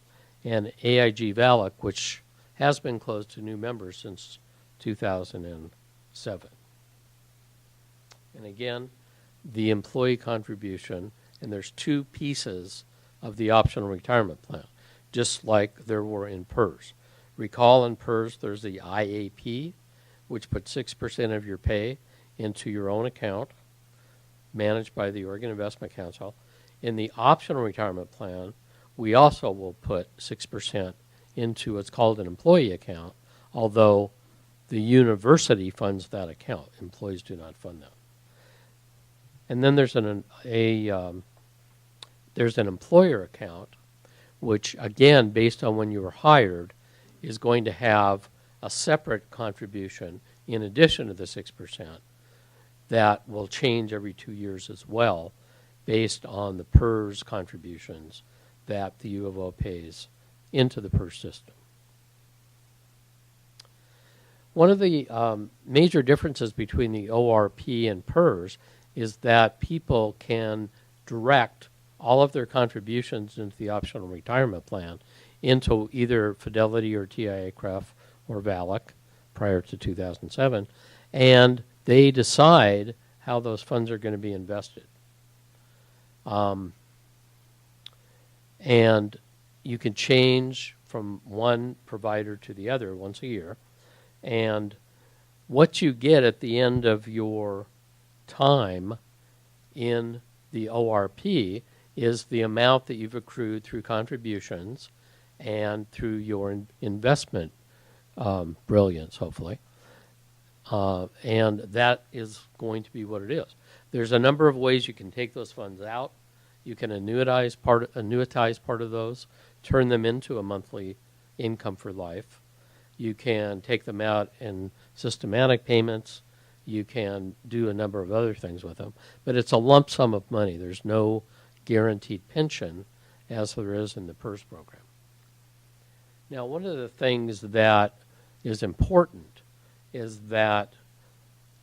And AIG VALIC, which has been closed to new members since 2007. And again, the employee contribution, and there's 2 pieces of the optional retirement plan, just like there were in PERS. Recall in PERS there's the IAP, which puts 6% of your pay into your own account, managed by the Oregon Investment Council. In the optional retirement plan, we also will put 6% into what's called an employee account, although the university funds that account. Employees do not fund that. And then there's an employer account, which again, based on when you were hired, is going to have a separate contribution in addition to the 6% that will change every 2 years as well, based on the PERS contributions that the U of O pays into the PERS system. One of the major differences between the ORP and PERS is that people can direct all of their contributions into the optional retirement plan into either Fidelity or TIA CREF or VALIC prior to 2007, and they decide how those funds are going to be invested. And you can change from one provider to the other once a year, and what you get at the end of your time in the ORP is the amount that you've accrued through contributions and through your investment brilliance, hopefully. And that is going to be what it is. There's a number of ways you can take those funds out. You can annuitize part of those, turn them into a monthly income for life. You can take them out in systematic payments. You can do a number of other things with them. But it's a lump sum of money. There's no guaranteed pension as there is in the PERS program. Now, one of the things that is important is that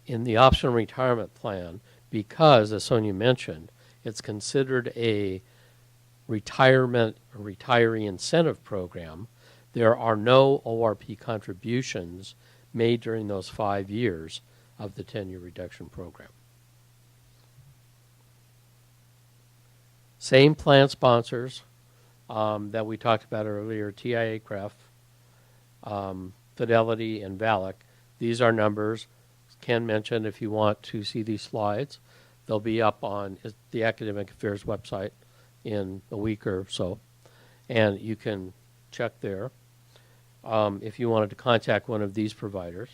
in the optional retirement plan, because, as Sonia mentioned, it's considered a retiree incentive program, there are no ORP contributions made during those 5 years of the tenure reduction program. Same plan sponsors that we talked about earlier, TIA, CREF, Fidelity, and VALIC. These are numbers. Ken mentioned if you want to see these slides, they'll be up on the Academic Affairs website in a week or so, and you can check there if you wanted to contact one of these providers.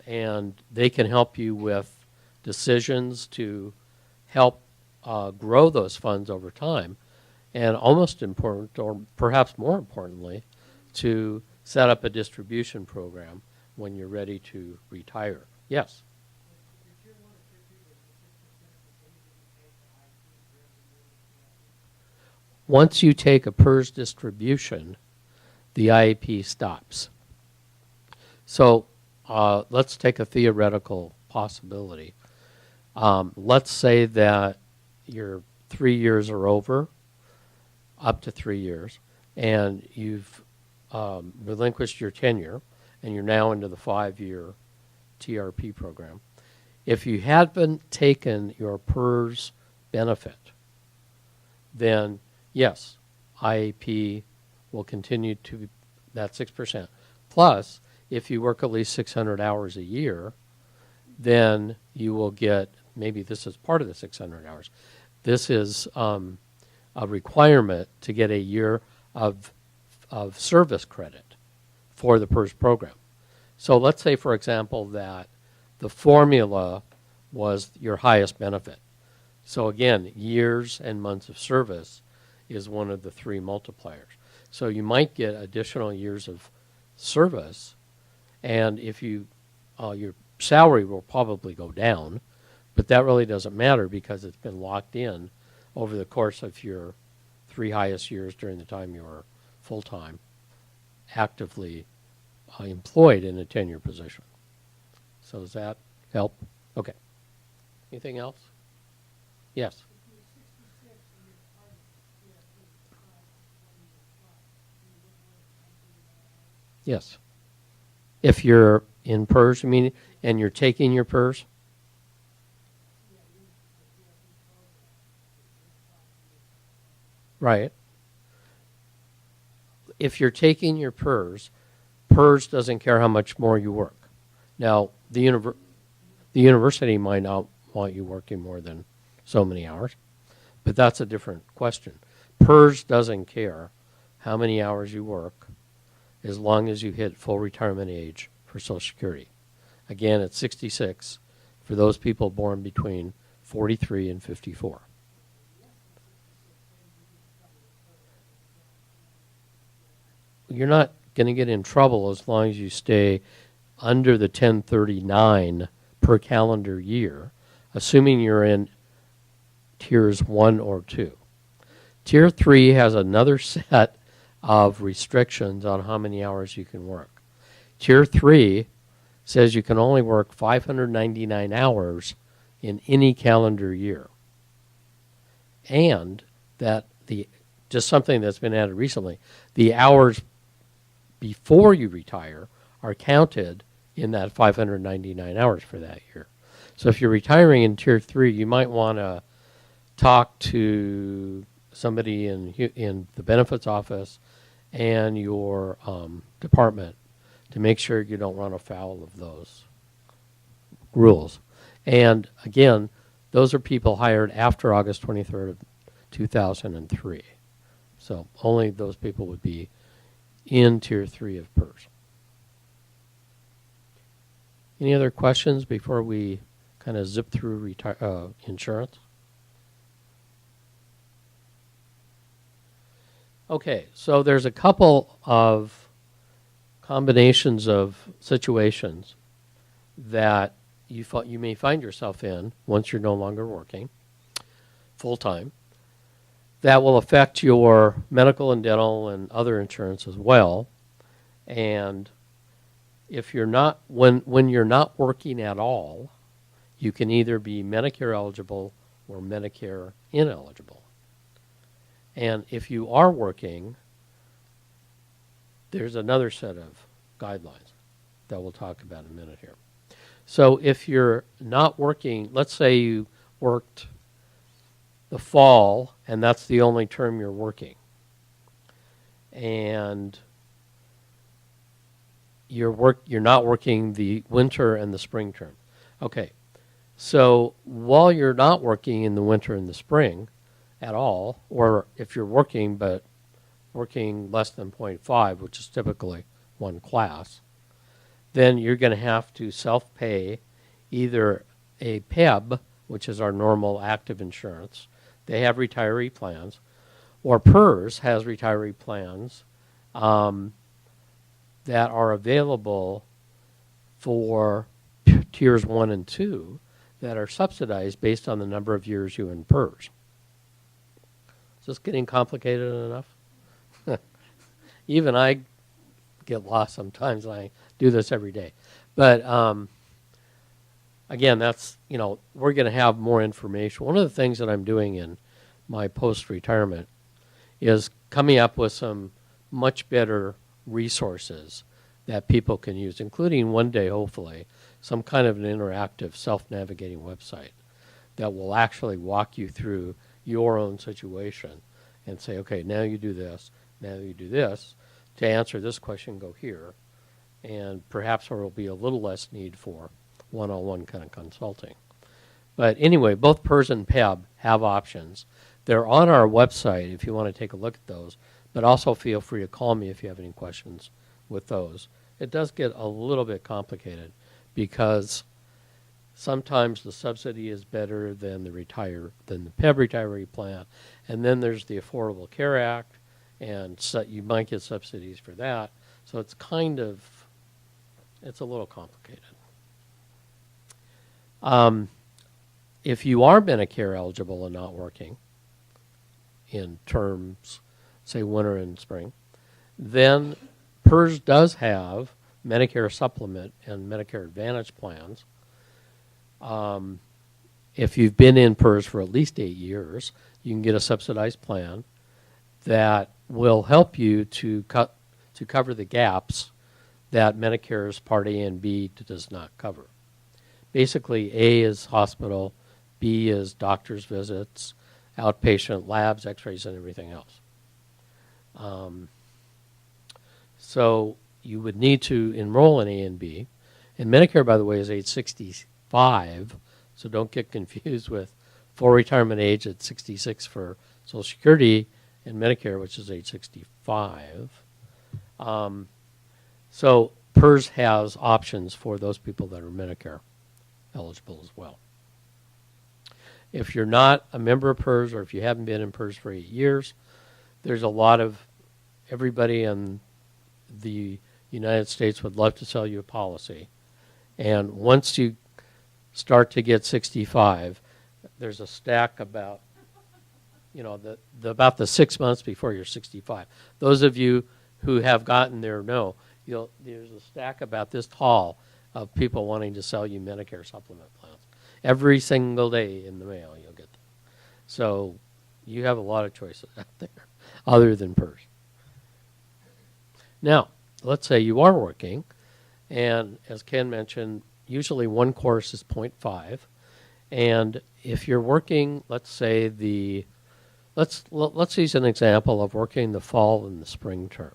And they can help you with decisions to help grow those funds over time, and almost important, or perhaps more importantly, to set up a distribution program when you're ready to retire. Yes? Once you take a PERS distribution, the IEP stops. So let's take a theoretical possibility. Let's say that your 3 years are over, up to 3 years, and you've relinquished your tenure, and you're now into the 5-year TRP program. If you hadn't taken your PERS benefit, then yes, IAP will continue to be that 6%. Plus, if you work at least 600 hours a year, then you will get, maybe this is part of the 600 hours, this is a requirement to get a year of service credit for the PERS program. So let's say, for example, that the formula was your highest benefit. So again, years and months of service is one of the 3 multipliers. So you might get additional years of service, and if you, your salary will probably go down, but that really doesn't matter because it's been locked in over the course of your 3 highest years during the time you were full-time, actively employed in a tenure position. So does that help? Okay. Anything else? Yes. Yes. If you're in PERS, I mean, and you're taking your PERS? Right. If you're taking your PERS, PERS doesn't care how much more you work. Now, the university might not want you working more than so many hours, but that's a different question. PERS doesn't care how many hours you work as long as you hit full retirement age for Social Security. Again, it's 66 for those people born between 43 and 54. You're not going to get in trouble as long as you stay under the 1039 per calendar year, assuming you're in tiers 1 or 2. Tier 3 has another set of restrictions on how many hours you can work. Tier 3 says you can only work 599 hours in any calendar year. And that just something that's been added recently, the hours before you retire are counted in that 599 hours for that year. So if you're retiring in Tier 3, you might want to talk to somebody in the benefits office and your department to make sure you don't run afoul of those rules. And again, those are people hired after August 23rd of 2003. So only those people would be in Tier 3 of PERS. Any other questions before we kind of zip through insurance? Okay, so there's a couple of combinations of situations that you may find yourself in once you're no longer working full-time that will affect your medical and dental and other insurance as well. And if you're not, when you're not working at all, you can either be Medicare eligible or Medicare ineligible. And if you are working, there's another set of guidelines that we'll talk about in a minute here. So if you're not working, let's say you worked the fall and that's the only term you're working, and you're not working the winter and the spring term. Okay, so while you're not working in the winter and the spring at all, or if you're working but working less than 0.5, which is typically one class, then you're going to have to self-pay either a PEB, which is our normal active insurance. They have retiree plans, or PERS has retiree plans that are available for tiers 1 and 2 that are subsidized based on the number of years you in PERS. Is this getting complicated enough? Even I get lost sometimes, and I do this every day. But again, that's, we're going to have more information. One of the things that I'm doing in my post-retirement is coming up with some much better resources that people can use, including one day, hopefully, some kind of an interactive self-navigating website that will actually walk you through your own situation and say, okay, now you do this, now you do this. To answer this question, go here. And perhaps there will be a little less need for one-on-one kind of consulting. But anyway, both PERS and PEB have options. They're on our website if you want to take a look at those, but also feel free to call me if you have any questions with those. It does get a little bit complicated because sometimes the subsidy is better than the PEB retiree plan, and then there's the Affordable Care Act, and so you might get subsidies for that. So it's it's a little complicated. If you are Medicare eligible and not working in terms, say winter and spring, then PERS does have Medicare Supplement and Medicare Advantage plans. If you've been in PERS for at least 8 years, you can get a subsidized plan that will help you to cover the gaps that Medicare's Part A and B does not cover. Basically, A is hospital, B is doctor's visits, outpatient labs, x-rays, and everything else. So you would need to enroll in A and B. And Medicare, by the way, is age 65, so don't get confused with full retirement age at 66 for Social Security and Medicare, which is age 65. So PERS has options for those people that are Medicare eligible as well. If you're not a member of PERS, or if you haven't been in PERS for 8 years, there's a lot of, everybody in the United States would love to sell you a policy. And once you start to get 65, there's a stack about, about the 6 months before you're 65. Those of you who have gotten there know, there's a stack about this tall of people wanting to sell you Medicare supplement plans. Every single day in the mail you'll get them. So you have a lot of choices out there other than PERS. Now, let's say you are working, and as Ken mentioned, usually one course is 0.5. And if you're working, let's say let's use an example of working the fall and the spring term.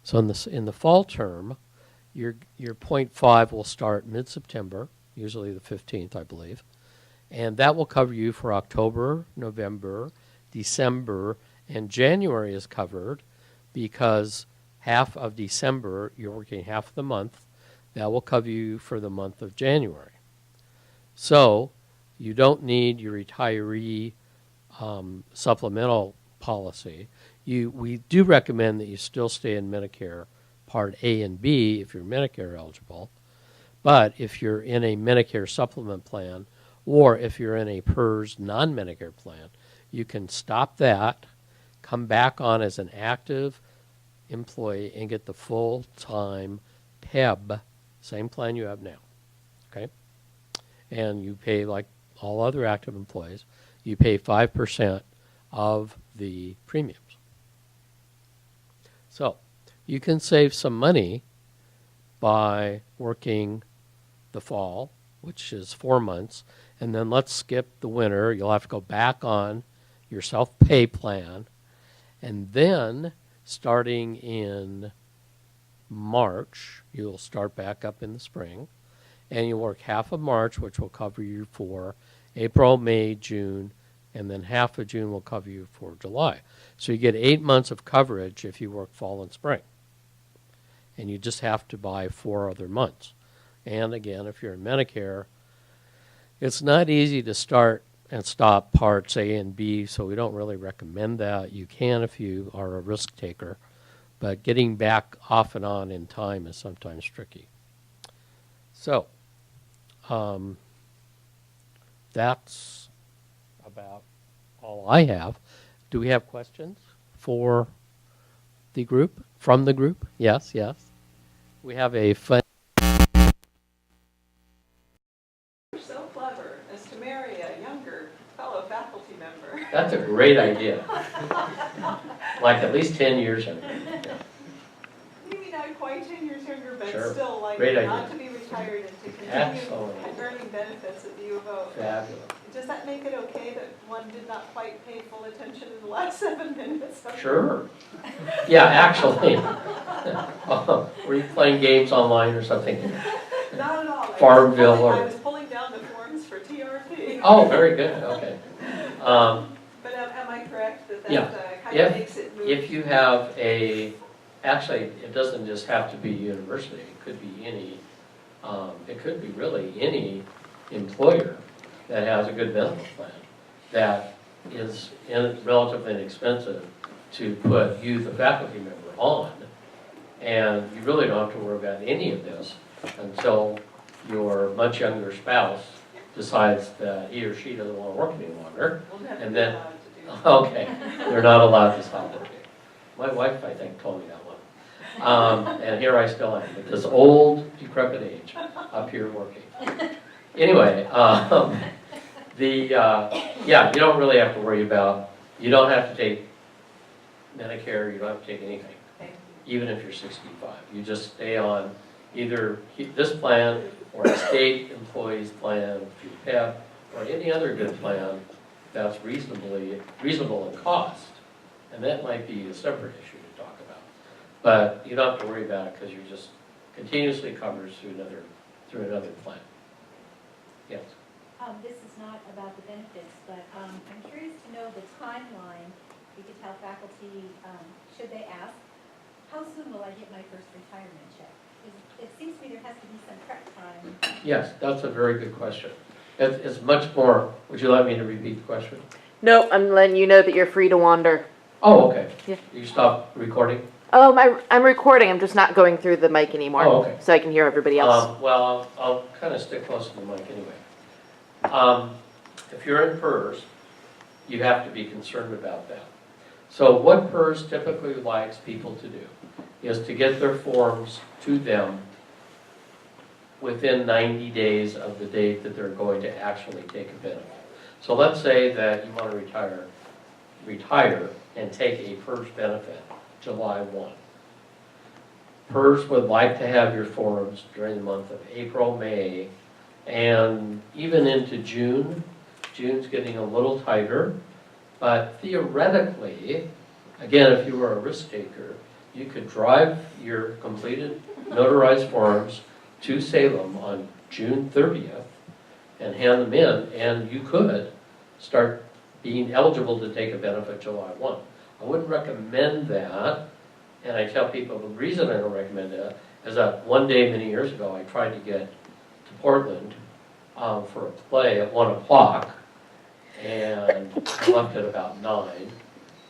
So in the fall term, your 0.5 will start mid-September, usually the 15th, I believe, and that will cover you for October, November, December, and January is covered because half of December, you're working half of the month. That will cover you for the month of January. So you don't need your retiree supplemental policy. We do recommend that you still stay in Medicare Part A and B if you're Medicare eligible. But if you're in a Medicare supplement plan, or if you're in a PERS non-Medicare plan, you can stop that, come back on as an active employee, and get the full-time PEB, same plan you have now, okay? And you pay, like all other active employees, you pay 5% of the premiums. So you can save some money by working the fall, which is 4 months, and then let's skip the winter. You'll have to go back on your self-pay plan, and then starting in March, you'll start back up in the spring, and you'll work half of March, which will cover you for April, May, June, and then half of June will cover you for July. So you get 8 months of coverage if you work fall and spring. And you just have to buy 4 other months. And again, if you're in Medicare, it's not easy to start and stop parts A and B, so we don't really recommend that. You can if you are a risk taker, but getting back off and on in time is sometimes tricky. So, that's about all I have. Do we have questions for the group, from the group? Yes, yes. We have a fun. You're so clever as to marry a younger fellow faculty member. That's a great idea. Like at least 10 years younger. Maybe not quite 10 years younger, but Sure. still like Great not idea. to be retired and to continue Excellent. earning benefits at the U of O. Fabulous. Does that make it okay that one did not quite pay full attention in the last 7 minutes? Sure. Yeah, actually. Were you playing games online or something? Not at all. Farmville or- I was pulling down the forms for TRP. Oh, very good. Okay. But am I correct that Yeah. kind of makes it move? If you have actually, it doesn't just have to be university. It could be any, it could be really any employer that has a good benefit plan that is relatively inexpensive to put you, the faculty member, on. And you really don't have to worry about any of this until your much younger spouse decides that he or she doesn't want to work any longer. We'll never And be then, allowed to do that. okay, they're not allowed to stop working. My wife, I think, told me that one. And here I still am, at this old, decrepit age, up here working. Anyway, yeah, you don't really have to worry about, you don't have to take Medicare, you don't have to take anything, even if you're 65. You just stay on either this plan or a state employee's plan through PEB or any other good plan that's reasonable in cost. And that might be a separate issue to talk about. But you don't have to worry about it because you're just continuously covered through another plan. Yes? This is not about the benefits, but I'm curious to know the timeline. You could tell faculty, should they ask, how soon will I get my first retirement check? It seems to me there has to be some prep time. Yes, that's a very good question. It's much more, would you like me to repeat the question? No, I'm letting you know that you're free to wander. Oh, okay. Yeah. You stopped recording? I'm recording, I'm just not going through the mic anymore. Oh, okay. So I can hear everybody else. Well, I'll kind of stick close to the mic anyway. If you're in PERS, you have to be concerned about that. So what PERS typically likes people to do is to get their forms to them within 90 days of the date that they're going to actually take a benefit. So let's say that you want to retire and take a PERS benefit July 1. PERS would like to have your forms during the month of April, May, and even into June. June's getting a little tighter, but theoretically, again, if you were a risk taker, you could drive your completed notarized forms to Salem on June 30th and hand them in, and you could start being eligible to take a benefit July 1. I wouldn't recommend that, and I tell people the reason I don't recommend that is that one day many years ago I tried to get to Portland for a play at 1 o'clock, and I left at about 9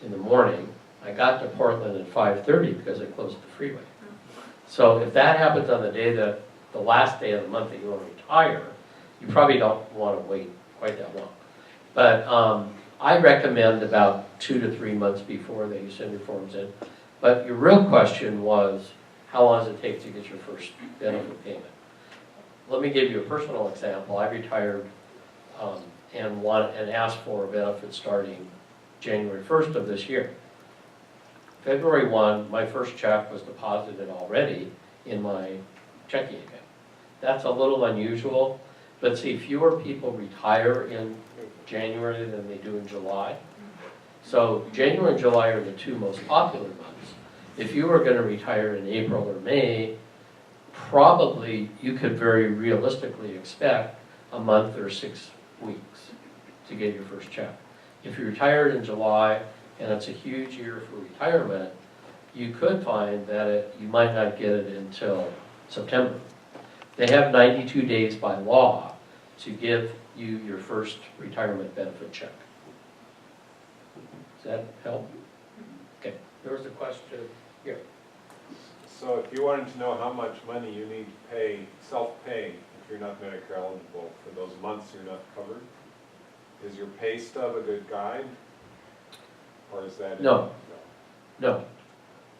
in the morning. I got to Portland at 5:30 because I closed the freeway. So if that happens on the day that the last day of the month that you want to retire, you probably don't want to wait quite that long. But I recommend about 2 to 3 months before that you send your forms in. But your real question was, how long does it take to get your first benefit payment? Let me give you a personal example. I retired and asked for a benefit starting January 1st of this year. February 1, my first check was deposited already in my checking account. That's a little unusual, but see, fewer people retire in January than they do in July. So January and July are the two most popular months. If you were going to retire in April or May, probably you could very realistically expect a month or 6 weeks to get your first check. If you retired in July and it's a huge year for retirement, you could find that you might not get it until September. They have 92 days by law to give you your first retirement benefit check. Does that help? Okay, there was a question here. So if you wanted to know how much money you need to pay, self-pay, if you're not Medicare eligible for those months you're not covered, is your pay stub a good guide? Or is that? No. No.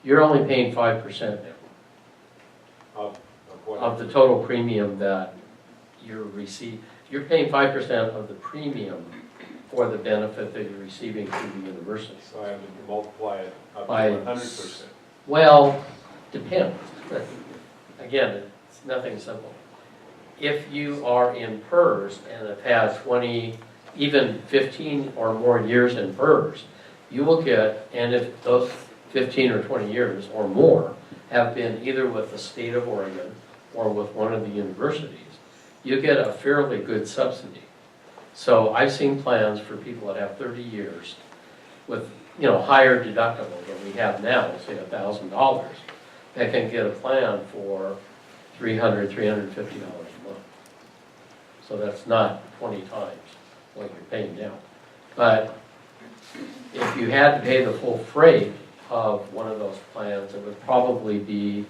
You're only paying 5% now Of what? of the total premium that you're receiving. You're paying 5% of the premium for the benefit that you're receiving through the university. So I have to multiply it up By to 100%. Well, depends. Again, it's nothing simple. If you are in PERS and have had 20, even 15 or more years in PERS, you will get, and if those 15 or 20 years or more have been either with the state of Oregon or with one of the universities, you get a fairly good subsidy. So I've seen plans for people that have 30 years with, higher deductible than we have now, say $1,000, that can get a plan for $300, $350 a month. So that's not 20 times what you're paying now. But if you had to pay the full freight of one of those plans, it would probably be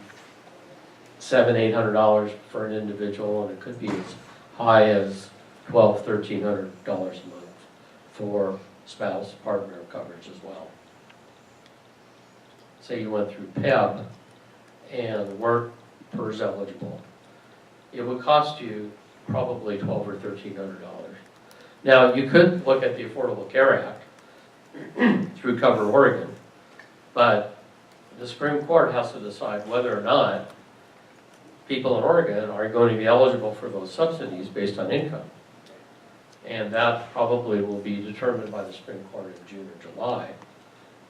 $700, $800 for an individual, and it could be as high as $1,200, $1,300 a month for spouse, partner coverage as well. Say you went through PEB and weren't PERS eligible, it would cost you probably $1,200 or $1,300. Now, you could look at the Affordable Care Act through Cover Oregon, but the Supreme Court has to decide whether or not people in Oregon are going to be eligible for those subsidies based on income. And that probably will be determined by the Supreme Court in June or July,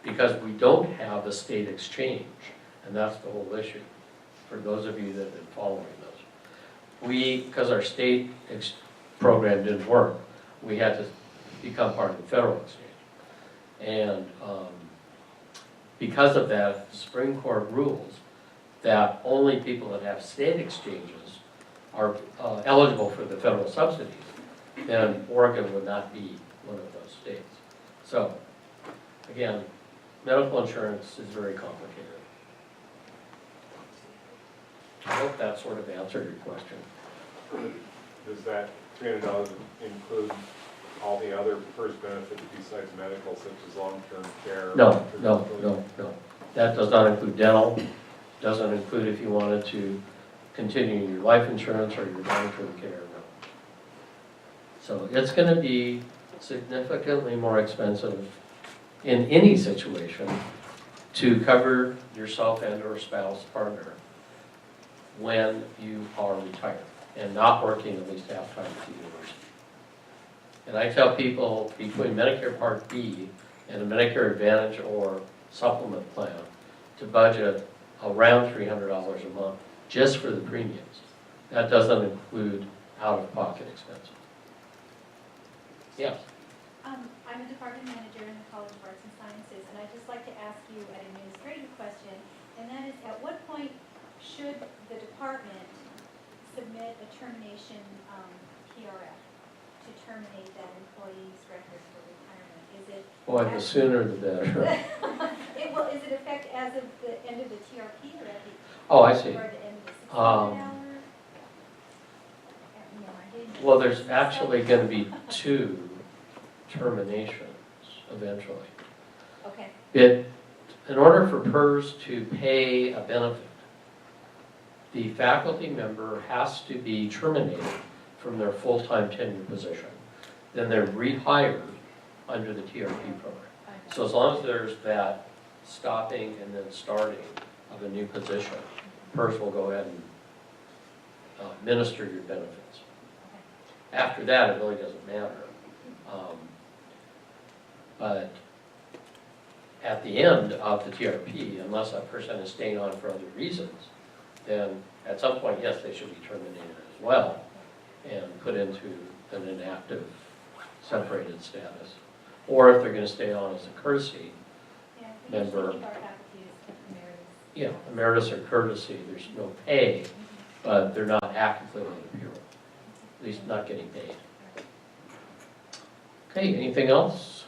because we don't have a state exchange, and that's the whole issue for those of you that have been following those. Because our state program didn't work, we had to become part of the federal exchange. And because of that, the Supreme Court rules that only people that have state exchanges are eligible for the federal subsidies. Then Oregon would not be one of those states. So, again, medical insurance is very complicated. I hope that sort of answered your question. Does that $300 include all the other PERS benefits besides medical, such as long-term care? No. That does not include dental. Doesn't include if you wanted to continue your life insurance or your long-term care. No. So it's going to be significantly more expensive in any situation to cover yourself and or spouse, partner, when you are retired and not working at least half time at the university. And I tell people between Medicare Part B and a Medicare Advantage or supplement plan to budget around $300 a month just for the premiums. That doesn't include out-of-pocket expenses. Yes? I'm a department manager in the College of Arts and Sciences, and I'd just like to ask you an administrative question, and that is, at what point should the department submit a termination PRF to terminate that employee's record for retirement? Is it? Boy, the sooner the better. Is it effect as of the end of the TRP or at the? Oh, I see. Or at the end of the 16 hour? Well, there's actually going to be 2 terminations eventually. Okay. In order for PERS to pay a benefit, the faculty member has to be terminated from their full-time tenure position. Then they're rehired under the TRP program. So as long as there's that stopping and then starting of a new position, PERS will go ahead and administer your benefits. After that, it really doesn't matter. But at the end of the TRP, unless that person is staying on for other reasons, then at some point, yes, they should be terminated as well and put into an inactive separated status. Or if they're going to stay on as a courtesy Yeah, we usually member, keep our faculty as emeritus. yeah, emeritus or courtesy, there's no pay, but they're not actively on the payroll, at least not getting paid. Okay, anything else?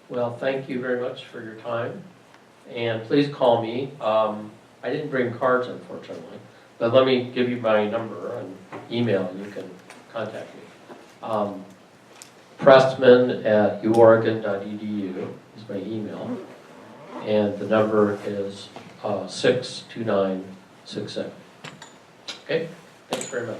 Well, thank you very much for your time, and please call me. I didn't bring cards, unfortunately, but let me give you my number and email, and you can contact me. Pressman@uoregon.edu is my email, and the number is 62967. Okay, thanks very much.